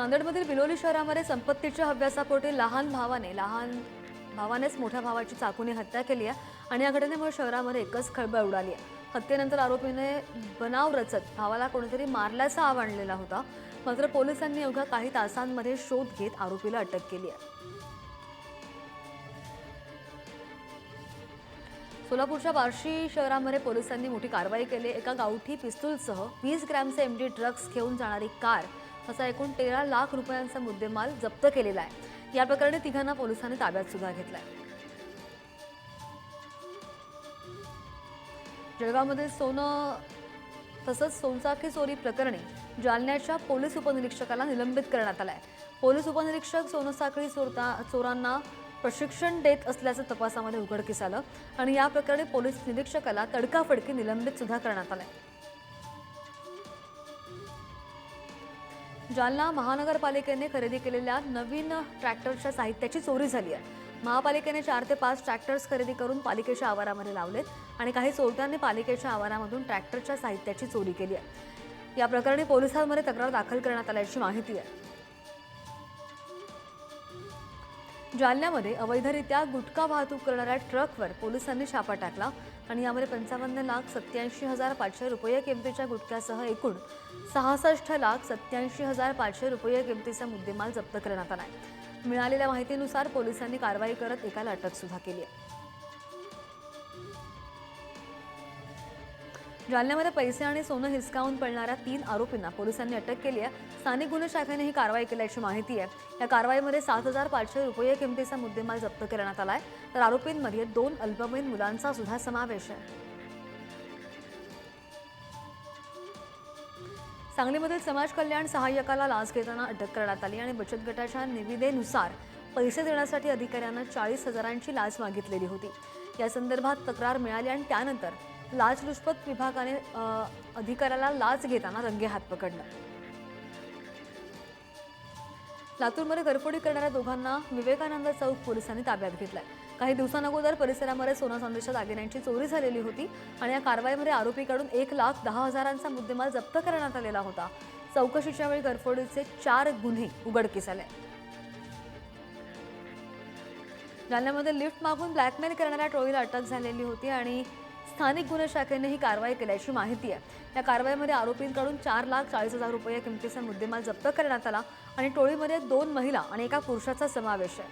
नांदेडमधील बिलोली शहरामध्ये संपत्तीच्या हव्यासापोटी लहान भावानेच मोठ्या भावाची चाकूने हत्या केली आहे आणि या घटनेमुळे शहरामध्ये एकच खळबळ उडाली आहे। हत्येनंतर आरोपीने बनाव रचत भावाला कोणीतरी मारल्याचा आव आणलेला होता, मात्र पोलिसांनी अवघ्या काही तासांमध्ये शोध घेत आरोपीला अटक केली आहे। सोलापूरच्या बार्शी शहरामध्ये पोलिसांनी मोठी कारवाई केली। एका गावठी पिस्तूलसह 20 ग्रॅमचे एमडी ड्रग्ज घेऊन जाणारी कार असा एकूण 13 लाख रुपयांचा मुद्देमाल जप्त केलेला आहे। या प्रकरणी तिघांना पोलिसांनी ताब्यात सुद्धा घेतलाय। जळगावमध्ये सोनं तसंच सोनचाकी चोरी प्रकरणी जालन्याच्या पोलीस उपनिरीक्षकाला निलंबित करण्यात आलंय। पोलीस उपनिरीक्षक सोनसाखळी चोरांना प्रशिक्षण देत असल्याचं तपासामध्ये उघडकीस आलं आणि या प्रकरणी पोलीस निरीक्षकाला तडकाफडकी निलंबित सुद्धा करण्यात आलंय। जालना महानगरपालिकेने खरेदी केलेल्या नवीन ट्रॅक्टरच्या साहित्याची चोरी झाली आहे। महापालिकेने 4 ते 5 ट्रॅक्टर्स खरेदी करून पालिकेच्या आवारामध्ये लावलेत आणि काही चोरट्यांनी पालिकेच्या आवारामधून ट्रॅक्टरच्या साहित्याची चोरी केली आहे। या प्रकरणी पोलिसांमध्ये तक्रार दाखल करण्यात आल्याची माहिती आहे। जालन्यामध्ये अवैधरित्या गुटखा वाहतूक करणाऱ्या ट्रकवर पोलिसांनी छापा टाकला आणि यामध्ये 55,87,500 रुपये किमतीच्या गुटख्यासह एकूण 66,87,500 रुपये किमतीचा मुद्देमाल जप्त करण्यात आला आहे। मिळालेल्या माहितीनुसार पोलिसांनी कारवाई करत एकाला अटक सुद्धा केली आहे। जालन्यामध्ये पैसे आणि सोनं हिसकावून पळणाऱ्या 3 आरोपींना पोलिसांनी अटक केली आहे। स्थानिक गुन्हे शाखेने ही कारवाई केल्याची माहिती आहे। या कारवाईमध्ये 7,500 रुपये किमतीचा मुद्देमाल जप्त करण्यात आलाय, तर आरोपींमध्ये 2 अल्पवयीन मुलांचा सुद्धा समावेश आहे। सांगलीमधील समाज कल्याण सहाय्यकाला लाच घेताना अटक करण्यात आली आणि बचत गटाच्या निविदेनुसार पैसे देण्यासाठी अधिकाऱ्यांना 40,000ची लाच मागितलेली होती। या संदर्भात तक्रार मिळाली आणि त्यानंतर लाचलुचपत विभागाने अधिकाऱ्याला लाच घेताना रंगेहात पकडलं। लातूरमध्ये घरफोडी करणाऱ्या दोघांना विवेकानंद चौक पोलिसांनी ताब्यात घेतलाय। काही दिवसांअगोदर परिसरामध्ये सोना चांदीच्या दागिन्यांची चोरी झालेली होती आणि या कारवाईमध्ये आरोपीकडून 1,10,000चा मुद्देमाल जप्त करण्यात आलेला होता। चौकशीच्या वेळी घरफोडीचे 4 गुन्हे उघडकीस आले। जालन्यामध्ये लिफ्ट मागून ब्लॅकमेल करणाऱ्या टोळीला अटक झालेली होती आणि स्थानिक गुन्हे शाखेने ही कारवाई केल्याची माहिती आहे। या कारवाईमध्ये आरोपींकडून 4,40,000 रुपये किमतीचा मुद्देमाल जप्त करण्यात आला आणि टोळीमध्ये 2 महिला आणि एका पुरुषाचा समावेश आहे।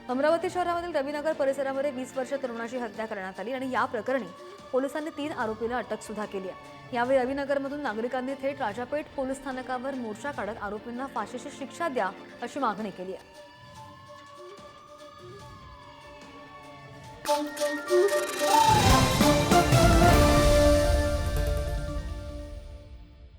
अमरावती शहरामधील रविनगर परिसरामध्ये 20 वर्षीय तरुणाची हत्या करण्यात आली आणि या प्रकरणी पोलिसांनी 3 आरोपींना अटक सुद्धा केली आहे। यावेळी रविनगरमधून नागरिकांनी थेट राजापेठ पोलीस स्थानकावर मोर्चा काढत आरोपींना फाशीची शिक्षा द्या अशी मागणी केली आहे।